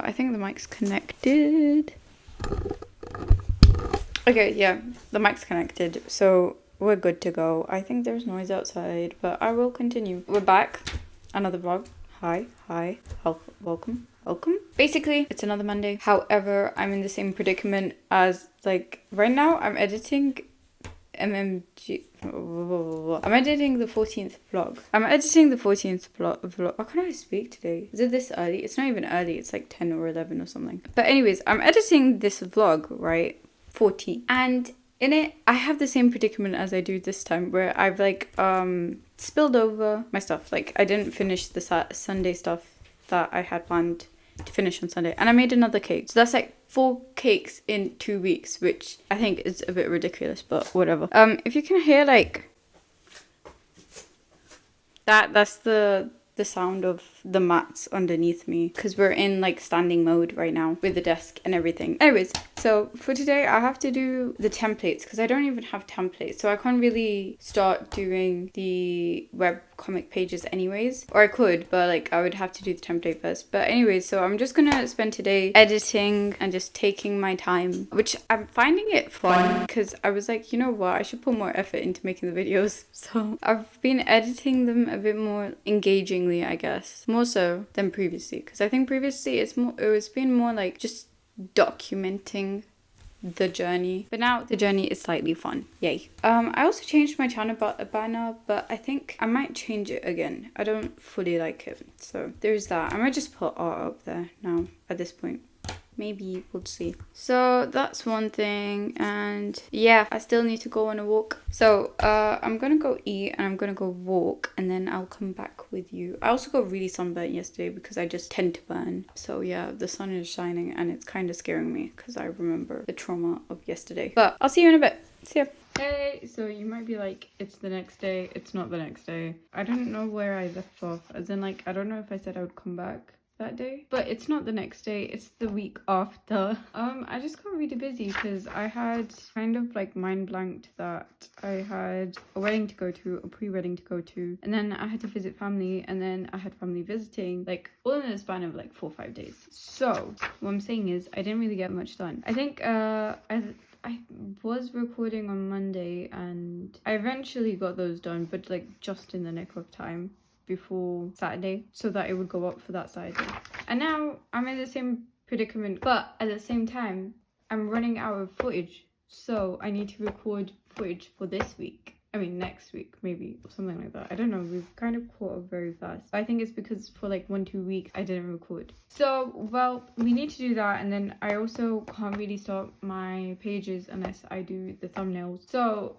I think the mic's connected. Okay, yeah, the mic's connected, so we're good to go. I think there's noise outside, but I will continue. We're back. Another vlog. Hi, welcome. Basically, it's another Monday. However, I'm in the same predicament as, like, right now I'm editing MMG. I'm editing the 14th vlog. Why can't I speak today? Is it this early? It's not even early. It's like 10 or 11 or something. But anyways, I'm editing this vlog, right? 14. And in it, I have the same predicament as I do this time, where I've like spilled over my stuff. Like, I didn't finish the Sunday stuff that I had planned to finish on Sunday, and I made another cake. So that's like 4 cakes in 2 weeks, which I think is a bit ridiculous, but whatever. If you can hear like that's the sound of the mats underneath me, because we're in like standing mode right now with the desk and everything. Anyways, so for today I have to do the templates, because I don't even have templates, so I can't really start doing the webcomic pages anyways. Or I could, but like I would have to do the template first. But anyways, so I'm just gonna spend today editing and just taking my time, which I'm finding it fun, because I was like, you know what, I should put more effort into making the videos. So I've been editing them a bit more engagingly, I guess, more so than previously, because I think previously it's been more like just documenting the journey, but now the journey is slightly fun. Yay. I also changed my channel banner, but I think I might change it again. I don't fully like it, so there's that. I might just put art up there now at this point. Maybe, we'll see. So that's one thing, and yeah, I still need to go on a walk. So I'm gonna go eat and I'm gonna go walk, and then I'll come back with you. I also got really sunburnt yesterday because I just tend to burn. So yeah, the sun is shining and it's kind of scaring me because I remember the trauma of yesterday. But I'll see you in a bit. See ya. Hey, so you might be like, it's the next day. It's not the next day. I don't know where I left off, as in like, I don't know if I said I would come back that day, but it's not the next day, it's the week after. I just got really busy because I had kind of like mind blanked that I had a wedding to go to, a pre-wedding to go to, and then I had to visit family, and then I had family visiting, like all in the span of like 4 or 5 days. So what I'm saying is I didn't really get much done. I think I was recording on Monday and I eventually got those done, but like just in the nick of time before Saturday, so that it would go up for that Saturday. And now I'm in the same predicament, but at the same time I'm running out of footage, so I need to record footage for this week. I mean next week maybe, or something like that. I don't know, we've kind of caught up very fast. I think it's because for like 1-2 weeks I didn't record. So well, we need to do that, and then I also can't really start my pages unless I do the thumbnails. So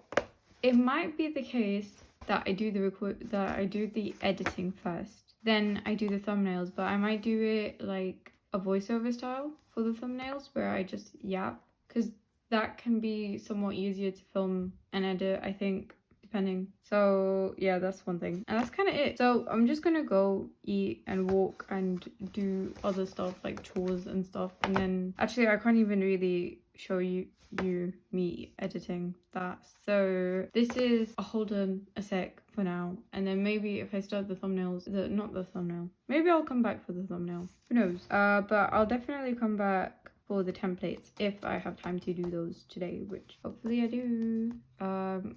it might be the case that I do the editing first, then I do the thumbnails, but I might do it like a voiceover style for the thumbnails, where I just yap, because that can be somewhat easier to film and edit, I think, depending. So yeah, that's one thing, and that's kind of it. So I'm just gonna go eat and walk and do other stuff like chores and stuff, and then actually I can't even really show you me editing that. So this is a hold on a sec for now, and then maybe if I start the thumbnails, not the thumbnail, maybe I'll come back for the thumbnail, who knows. But I'll definitely come back for the templates if I have time to do those today, which hopefully I do.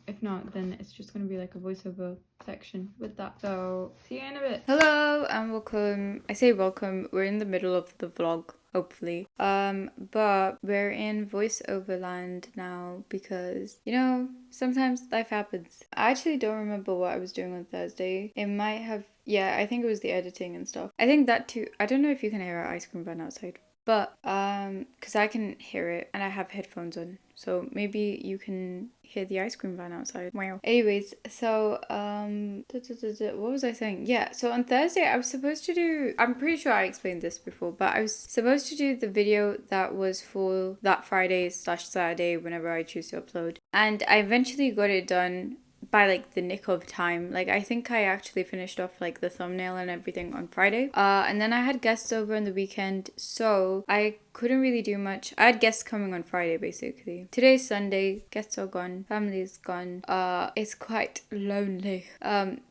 If not, then it's just gonna be like a voiceover section with that. So see you in a bit. Hello and welcome. I say welcome, we're in the middle of the vlog, hopefully, but we're in voiceover land now because, you know, sometimes life happens. I actually don't remember what I was doing on Thursday. It might have, yeah, I think it was the editing and stuff. I think that too. I don't know if you can hear our ice cream van outside, but because I can hear it and I have headphones on, so maybe you can hear the ice cream van outside. Wow. Anyways, so what was I saying? Yeah, so on Thursday I was supposed to do, I'm pretty sure I explained this before, but I was supposed to do the video that was for that Friday/Saturday, whenever I choose to upload, and I eventually got it done by like the nick of time. Like I think I actually finished off like the thumbnail and everything on Friday, and then I had guests over on the weekend, so I couldn't really do much. I had guests coming on Friday basically. Today's Sunday, guests are gone, family's gone. It's quite lonely.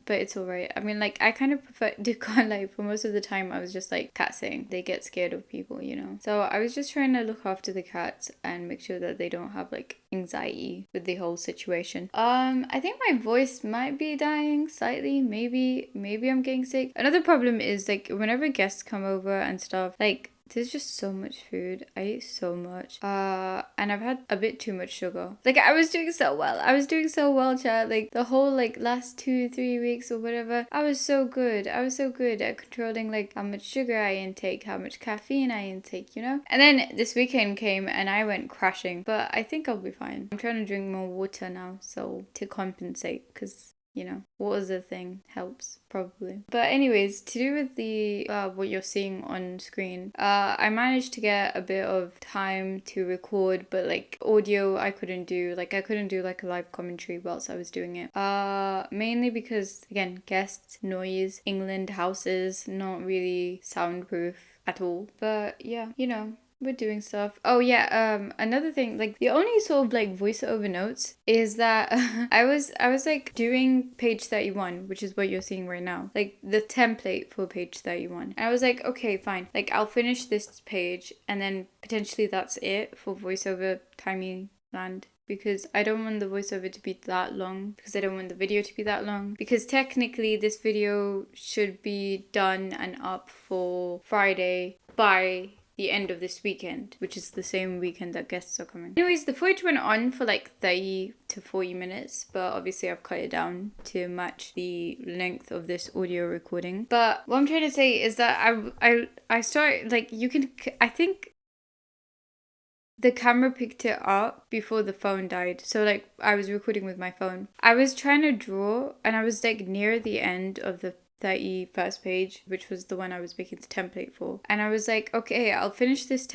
But it's alright. I mean, like, I kind of prefer to go, like, for most of the time I was just like cat sitting. They get scared of people, you know. So I was just trying to look after the cats and make sure that they don't have like anxiety with the whole situation. I think my voice might be dying slightly. Maybe I'm getting sick. Another problem is like whenever guests come over and stuff, like there's just so much food. I eat so much. And I've had a bit too much sugar. Like, I was doing so well, chat. Like, the whole, like, last 2-3 weeks or whatever, I was so good. I was so good at controlling, like, how much sugar I intake, how much caffeine I intake, you know? And then this weekend came and I went crashing. But I think I'll be fine. I'm trying to drink more water now, so to compensate, because you know, water's a thing, helps probably. But anyways, to do with the what you're seeing on screen, I managed to get a bit of time to record, but like audio I couldn't do. Like I couldn't do like a live commentary whilst I was doing it. Mainly because again, guests, noise, England houses, not really soundproof at all. But yeah, you know, we're doing stuff. Oh yeah, another thing, like the only sort of like voiceover notes is that I was like doing page 31, which is what you're seeing right now, like the template for page 31. And I was like, okay, fine, like I'll finish this page and then potentially that's it for voiceover timey land. Because I don't want the voiceover to be that long, because I don't want the video to be that long, because technically this video should be done and up for Friday by the end of this weekend, which is the same weekend that guests are coming. Anyways, the footage went on for like 30 to 40 minutes, but obviously I've cut it down to match the length of this audio recording. But what I'm trying to say is that I started, like, you can, I think the camera picked it up before the phone died. So like I was recording with my phone. I was trying to draw and I was like near the end of the 31st page, which was the one I was making the template for. And I was like, okay, I'll finish this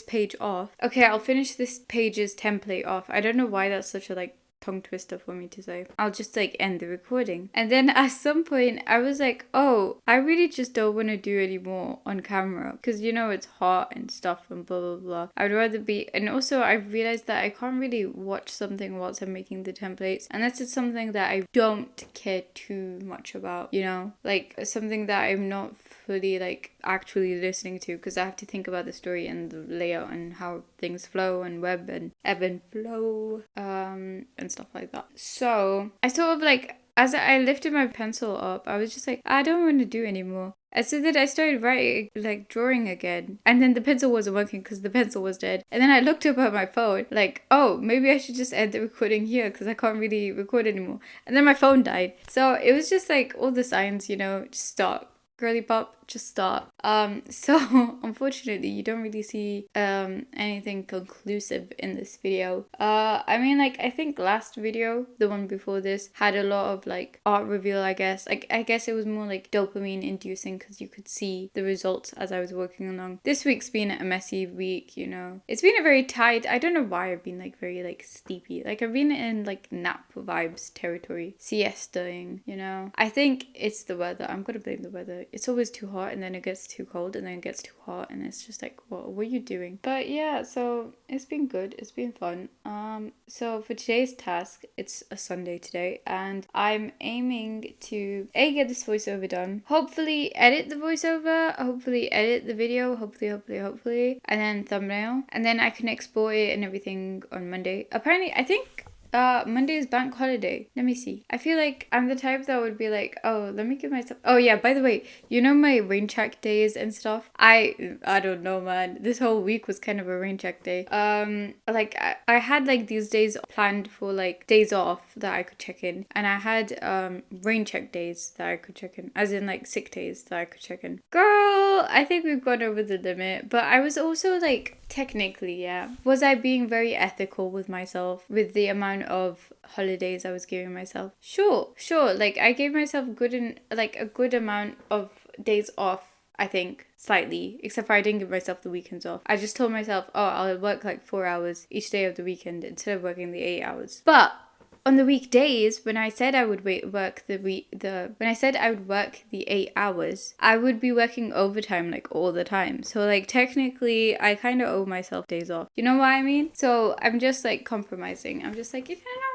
page off. Okay, I'll finish this page's template off. I don't know why that's such a like tongue twister for me to say. I'll just like end the recording. And then at some point I was like, oh, I really just don't want to do any more on camera because you know it's hot and stuff and blah blah blah. I'd rather be, and also I realized that I can't really watch something whilst I'm making the templates unless it's something that I don't care too much about, you know, like something that I'm not fully like actually listening to, because I have to think about the story and the layout and how things flow and web and ebb and flow and stuff like that. So I sort of like, as I lifted my pencil up, I was just like, I don't want to do anymore. And so then I started writing, like drawing again. And then the pencil wasn't working because the pencil was dead. And then I looked up at my phone, like, oh, maybe I should just end the recording here because I can't really record anymore. And then my phone died. So it was just like all the signs, you know, just stop. Girly pop, just stop. So unfortunately you don't really see anything conclusive in this video. I mean, like, I think last video, the one before this, had a lot of like art reveal, I guess. Like, I guess it was more like dopamine inducing because you could see the results as I was working along. This week's been a messy week, you know. It's been a very tight, I don't know why I've been like very like sleepy. Like I've been in like nap vibes territory, siestaing, you know. I think it's the weather. I'm gonna blame the weather. It's always too hot and then it gets too cold and then it gets too hot and it's just like, what are you doing? But yeah, so it's been good. It's been fun. So for today's task, it's a Sunday today and I'm aiming to get this voiceover done, hopefully edit the voiceover, hopefully edit the video, hopefully, and then thumbnail, and then I can export it and everything on Monday. Apparently, I think Monday is bank holiday. Let me see. I feel like I'm the type that would be like, oh, let me give myself... Oh yeah, by the way, you know my rain check days and stuff? I don't know, man. This whole week was kind of a rain check day. Like I had like these days planned for like days off that I could check in. And I had rain check days that I could check in. As in like sick days that I could check in. Girl, I think we've gone over the limit. But I was also like, technically, yeah. Was I being very ethical with myself with the amount of holidays I was giving myself? Sure. Like I gave myself a good amount of days off, I think, slightly, except for I didn't give myself the weekends off. I just told myself, oh, I'll work like 4 hours each day of the weekend instead of working the 8 hours. But on the weekdays, when I said I would work when I said I would work the 8 hours, I would be working overtime like all the time. So like technically I kind of owe myself days off. You know what I mean? So I'm just like compromising. I'm just like, you know what?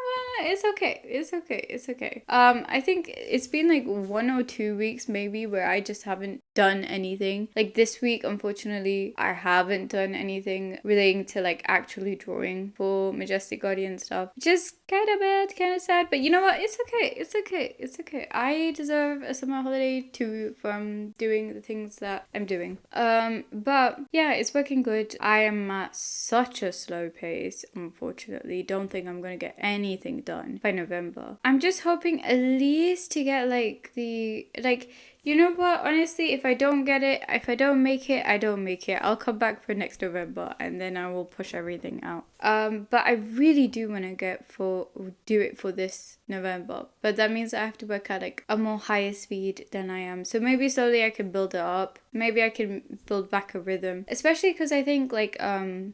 It's okay. It's okay. It's okay. I think it's been like 1 or 2 weeks maybe where I just haven't done anything. Like this week, unfortunately, I haven't done anything relating to like actually drawing for Majestic Guardian stuff. Just kind of bad, kind of sad, but you know what? It's okay. It's okay. It's okay. I deserve a summer holiday too from doing the things that I'm doing. But yeah, it's working good. I am at such a slow pace, unfortunately. Don't think I'm gonna get anything done by November. I'm just hoping at least to get like you know what? Honestly, if I don't get it, if I don't make it, I don't make it. I'll come back for next November and then I will push everything out. But I really do want to do it for this November. But that means I have to work at like a more higher speed than I am. So maybe slowly I can build it up. Maybe I can build back a rhythm. Especially because I think like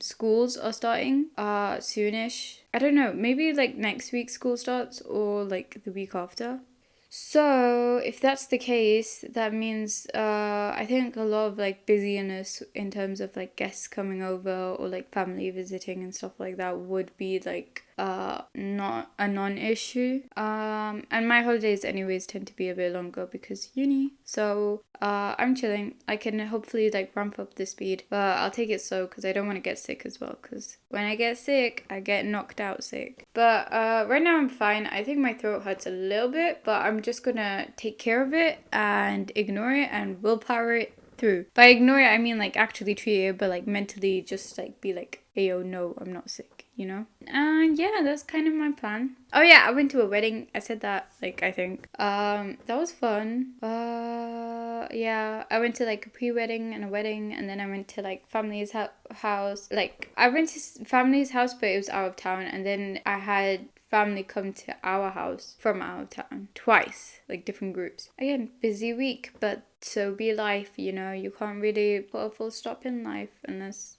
schools are starting soonish. I don't know. Maybe like next week school starts or like the week after. So if that's the case, that means I think a lot of like busyness in terms of like guests coming over or like family visiting and stuff like that would be like not a non-issue. And my holidays anyways tend to be a bit longer because uni. So I'm chilling. I can hopefully like ramp up the speed, but I'll take it slow because I don't want to get sick as well, because when I get sick I get knocked out sick. But right now I'm fine. I think my throat hurts a little bit, but I'm just gonna take care of it and ignore it and willpower it through. By ignore it I mean like actually treat it, but like mentally just like be like, ayo, no, I'm not sick, you know? And yeah, that's kind of my plan. Oh yeah, I went to a wedding. I said that, like, I think. That was fun. Yeah, I went to like a pre-wedding and a wedding, and then I went to like family's house. Like, I went to family's house, but it was out of town, and then I had family come to our house from out of town twice, like different groups. Again, busy week, but so be life, you know? You can't really put a full stop in life unless...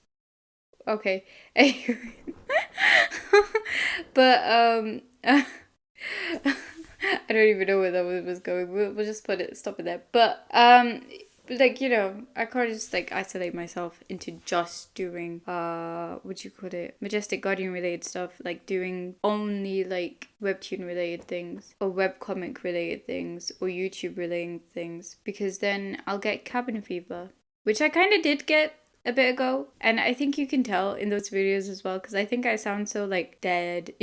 Okay. But I don't even know where that was going. We'll just stop it there. But like, you know, I can't just like isolate myself into just doing what you call it, Majestic Guardian related stuff, like doing only like webtoon related things or webcomic related things or YouTube related things, because then I'll get cabin fever, which I kind of did get a bit ago, and I think you can tell in those videos as well, because I think I sound so like dead.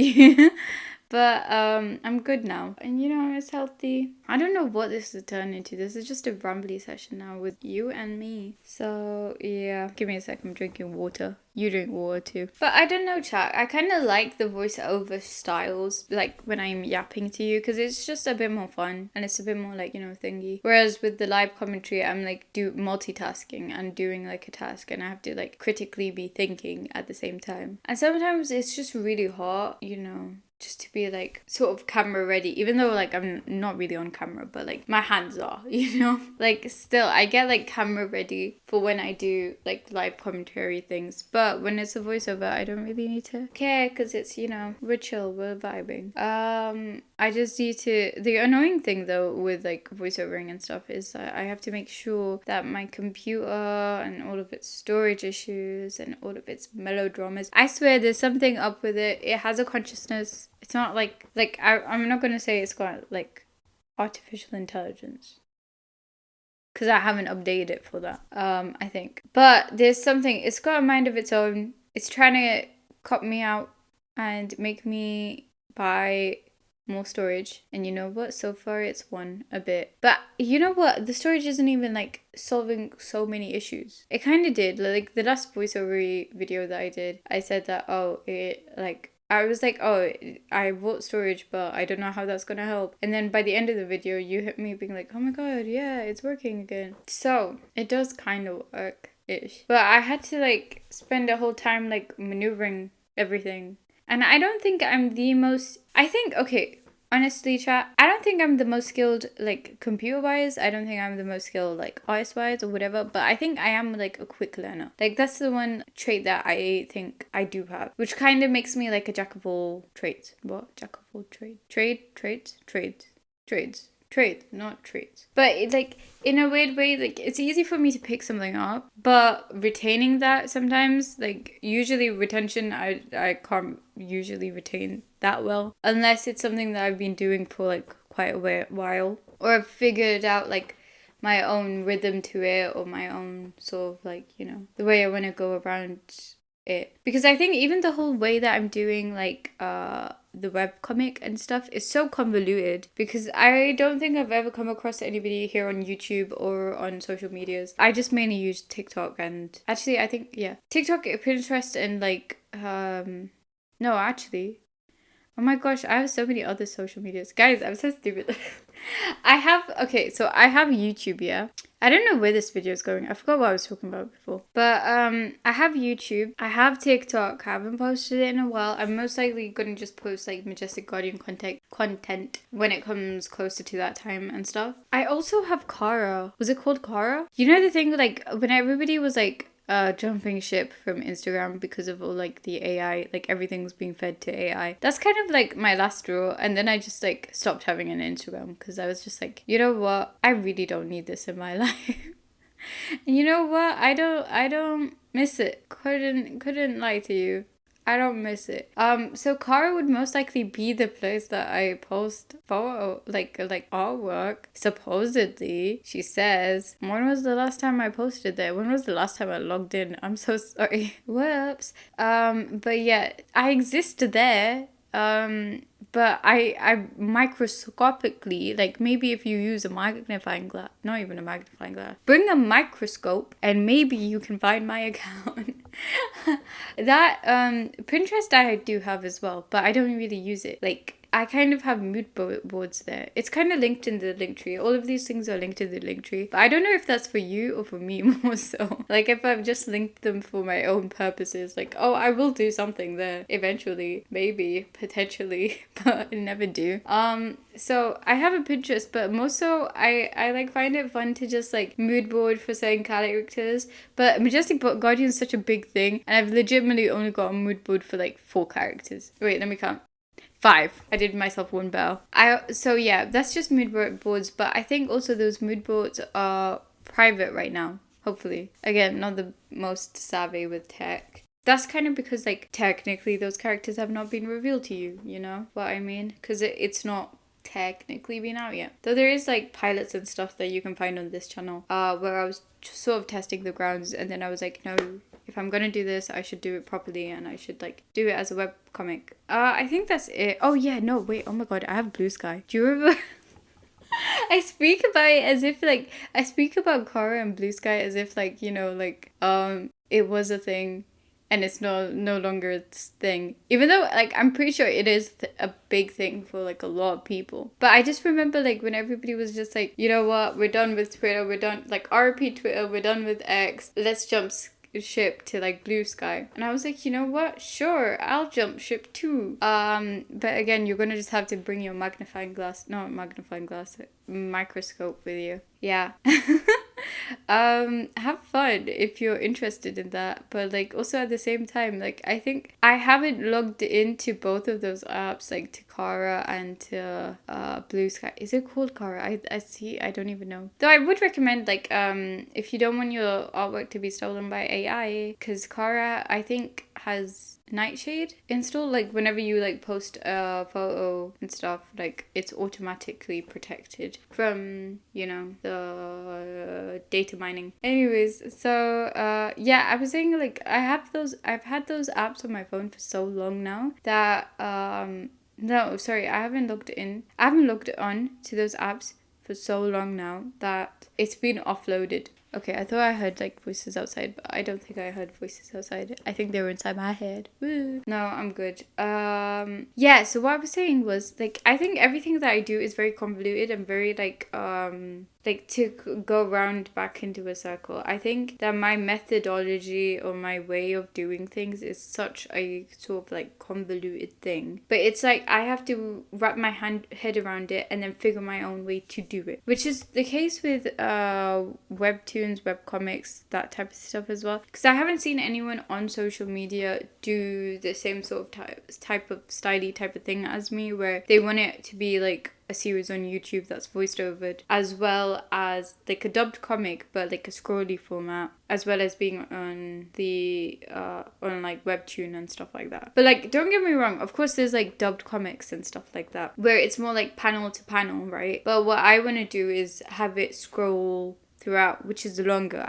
But I'm good now, and you know, it's healthy. I don't know what this has turned into. This is just a rambly session now with you and me. So yeah, give me a sec, I'm drinking water. You drink water too. But I don't know, chat, I kind of like the voiceover styles, like when I'm yapping to you, because it's just a bit more fun and it's a bit more like, you know, thingy. Whereas with the live commentary, I'm like multitasking and doing like a task, and I have to like critically be thinking at the same time. And sometimes it's just really hard, you know, just to be like sort of camera ready, even though like I'm not really on camera, but like my hands are, you know, like still I get like camera ready for when I do like live commentary things. But when it's a voiceover, I don't really need to care, because it's, you know, we're chill, we're vibing. I just need to... The annoying thing though with like voiceovering and stuff is that I have to make sure that my computer and all of its storage issues and all of its melodramas, I swear there's something up with it. It has a consciousness. It's not like I'm not gonna say it's got like artificial intelligence, because I haven't updated it for that, I think. But there's something, it's got a mind of its own. It's trying to cut me out and make me buy more storage. And you know what? So far it's won a bit. But you know what? The storage isn't even like solving so many issues. It kind of did. Like the last voiceover video that I did, I said that, oh, it like... I was like, oh, I bought storage, but I don't know how that's gonna help. And then by the end of the video, you hit me being like, oh my god, yeah, it's working again. So it does kind of work-ish. But I had to like spend a whole time like maneuvering everything. And I don't think I'm the most... I think, okay, honestly, chat, I don't think I'm the most skilled, like, computer-wise. I don't think I'm the most skilled, like, artist-wise or whatever. But I think I am, like, a quick learner. Like, that's the one trait that I think I do have. Which kind of makes me, like, a jack of all trades. What? Jack of all trades? Trades, not traits. But it, like, in a weird way, like, it's easy for me to pick something up, but retaining that sometimes, like, usually retention, I can't usually retain that well unless it's something that I've been doing for like quite a while, or I've figured out like my own rhythm to it, or my own sort of like, you know, the way I want to go around it. Because I think even the whole way that I'm doing like the webcomic and stuff is so convoluted, because I don't think I've ever come across anybody here on YouTube or on social medias. I just mainly use TikTok, and actually I think, yeah, TikTok, Pinterest, and like no, actually, oh my gosh, I have so many other social medias. Guys, I'm so stupid. I have YouTube, yeah. I don't know where this video is going. I forgot what I was talking about before. But I have YouTube. I have TikTok. I haven't posted it in a while. I'm most likely going to just post like Majestic Guardian content when it comes closer to that time and stuff. I also have Kara. Was it called Kara? You know the thing, like, when everybody was like jumping ship from Instagram because of all like the AI, like everything's being fed to AI. That's kind of like my last straw, and then I just like stopped having an Instagram because I was just like, you know what? I really don't need this in my life. And you know what? I don't miss it. Couldn't lie to you. I don't miss it. So Kara would most likely be the place that I post photo, like artwork. Supposedly, she says. When was the last time I posted there? When was the last time I logged in? I'm so sorry. Whoops. But yeah, I exist there. But I microscopically, like maybe if you use a magnifying glass, not even a magnifying glass, bring a microscope and maybe you can find my account. That Pinterest I do have as well, but I don't really use it. Like, I kind of have mood boards there. It's kind of linked in the link tree. All of these things are linked in the link tree. But I don't know if that's for you or for me more so. Like, if I've just linked them for my own purposes. Like, oh, I will do something there eventually. Maybe. Potentially. But I never do. So I have a Pinterest, but most so I like find it fun to just like mood board for certain characters. But Majestic Guardian is such a big thing. And I've legitimately only got a mood board for like 4 characters. Wait, let me count. 5. I did myself one bow. So yeah, that's just mood boards, but I think also those mood boards are private right now, hopefully. Again, not the most savvy with tech. That's kind of because like technically those characters have not been revealed to you, you know what I mean? Because it's not technically been out yet. Though there is like pilots and stuff that you can find on this channel where I was just sort of testing the grounds, and then I was like, no, if I'm gonna do this, I should do it properly, and I should like do it as a webcomic. I think that's it. Oh yeah, no, wait, oh my god, I have Blue Sky. Do you remember? I speak about it as if like, I speak about Kara and Blue Sky as if like, you know, like it was a thing and it's no longer a thing. Even though like I'm pretty sure it is a big thing for like a lot of people. But I just remember like when everybody was just like, you know what, we're done with Twitter, we're done, like RP Twitter, we're done with X, let's jump ship to like Blue Sky. And I was like, you know what, sure, I'll jump ship too. But again, you're gonna just have to bring your microscope with you. Yeah. Have fun if you're interested in that, but like also at the same time, like I think I haven't logged into both of those apps, like to Kara and to Blue Sky. Is it called Kara? I see, I don't even know. Though I would recommend like if you don't want your artwork to be stolen by AI, because Kara I think has Nightshade installed. Like whenever you like post a photo and stuff, like it's automatically protected from, you know, the data mining. Anyways, so yeah, I was saying like I've had those apps on my phone for so long now that no, sorry, I haven't logged on to those apps for so long now that it's been offloaded. Okay, I thought I heard like voices outside, but I don't think I heard voices outside. I think they were inside my head. Woo. No, I'm good. Yeah, so what I was saying was like I think everything that I do is very convoluted and very like like to go round back into a circle. I think that my methodology or my way of doing things is such a sort of like convoluted thing, but it's like I have to wrap my head around it and then figure my own way to do it, which is the case with webtoons, webcomics, that type of stuff as well, because I haven't seen anyone on social media do the same sort of type of styly type of thing as me, where they want it to be like a series on YouTube that's voiced over, as well as like a dubbed comic but like a scrolly format, as well as being on the on like webtoon and stuff like that. But like, don't get me wrong, of course there's like dubbed comics and stuff like that where it's more like panel to panel, right? But what I want to do is have it scroll throughout, which is longer.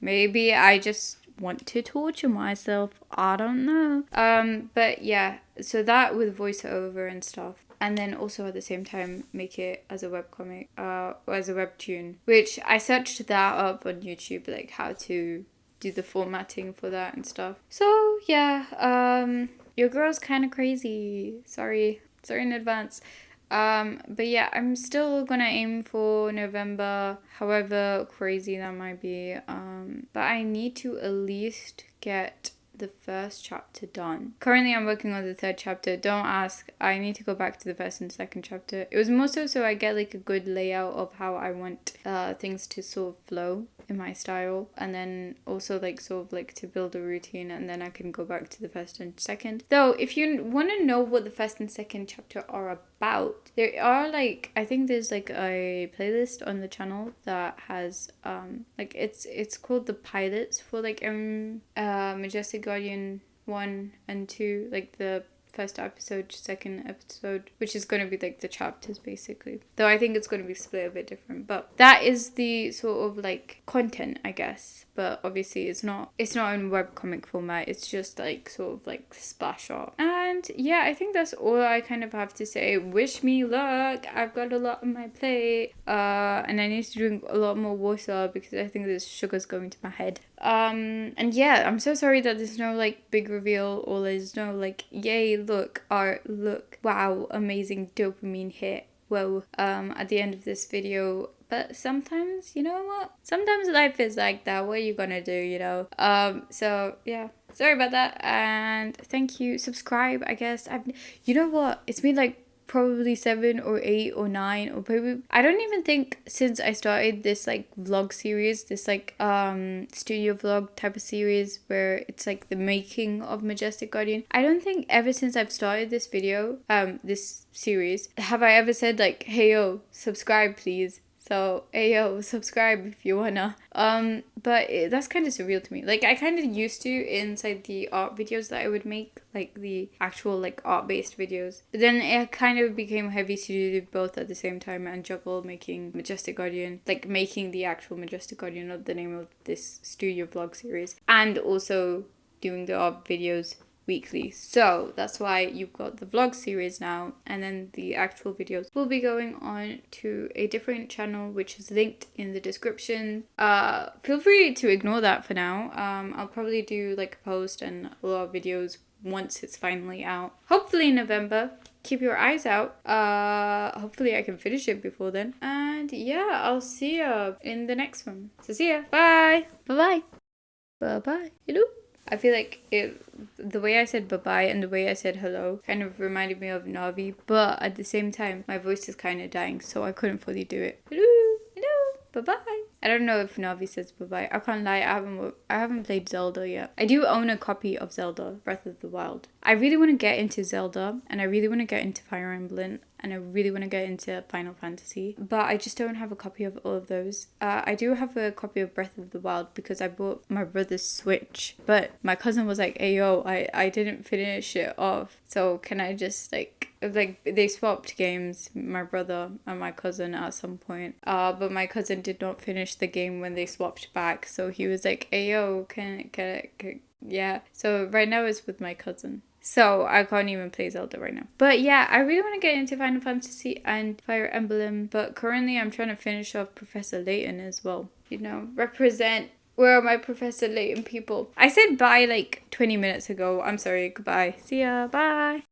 Maybe I just want to torture myself, I don't know. But yeah, so that with voiceover and stuff, and then also at the same time make it as a webcomic or as a webtoon, which I searched that up on YouTube, like how to do the formatting for that and stuff. So yeah, your girl's kind of crazy, sorry in advance. But yeah, I'm still gonna aim for November, however crazy that might be. But I need to at least get the first chapter done. Currently I'm working on the third chapter. Don't ask, I need to go back to the first and second chapter. It was more so I get like a good layout of how I want things to sort of flow in my style, and then also like sort of like to build a routine, and then I can go back to the first and second. Though if you want to know what the first and second chapter are about, there are like, I think there's like a playlist on the channel that has like it's called the pilots for like Majestic Guardian 1 and 2, like the first episode, second episode, which is going to be like the chapters basically, though I think it's going to be split a bit different. But that is the sort of like content, I guess, but obviously it's not in webcomic format, it's just like sort of like splash art. And yeah, I think that's all I kind of have to say. Wish me luck, I've got a lot on my plate, and I need to drink a lot more water because I think this sugar's going to my head. And yeah, I'm so sorry that there's no like big reveal, or there's no like yay look, art, look, wow, amazing dopamine hit, whoa, at the end of this video. But sometimes, you know what, sometimes life is like that. What are you gonna do, you know? So yeah, sorry about that, and thank you. Subscribe, I guess. You know what, it's been like probably 7 or 8 or 9, or probably, I don't even think since I started this like vlog series, this like studio vlog type of series where it's like the making of Majestic Guardian, I don't think ever since I've started this video, this series, have I ever said like, hey yo, subscribe please. So, ayo, subscribe if you wanna. But that's kind of surreal to me. Like, I kind of used to inside the art videos that I would make, like the actual like art-based videos. But then it kind of became heavy to do both at the same time and juggle making Majestic Guardian, like making the actual Majestic Guardian, not the name of this studio vlog series, and also doing the art videos weekly. So that's why you've got the vlog series now, and then the actual videos will be going on to a different channel which is linked in the description. Feel free to ignore that for now. I'll probably do like a post and a lot of videos once it's finally out, hopefully in November. Keep your eyes out. Hopefully I can finish it before then, and yeah, I'll see ya in the next one. So see ya, bye bye bye bye. Hello. I feel like the way I said bye-bye and the way I said hello kind of reminded me of Navi, but at the same time, my voice is kind of dying, so I couldn't fully do it. Hello, bye-bye. I don't know if Navi says bye-bye. I can't lie, I haven't played Zelda yet. I do own a copy of Zelda, Breath of the Wild. I really want to get into Zelda, and I really want to get into Fire Emblem, and I really want to get into Final Fantasy, but I just don't have a copy of all of those. I do have a copy of Breath of the Wild because I bought my brother's Switch, but my cousin was like, hey yo, I didn't finish it off, so can I just like they swapped games, my brother and my cousin, at some point, but my cousin did not finish the game when they swapped back, so he was like, hey yo, can yeah, so right now it's with my cousin. So I can't even play Zelda right now. But yeah, I really want to get into Final Fantasy and Fire Emblem. But currently I'm trying to finish off Professor Layton as well. You know, represent. Where are my Professor Layton people? I said bye like 20 minutes ago. I'm sorry. Goodbye. See ya. Bye.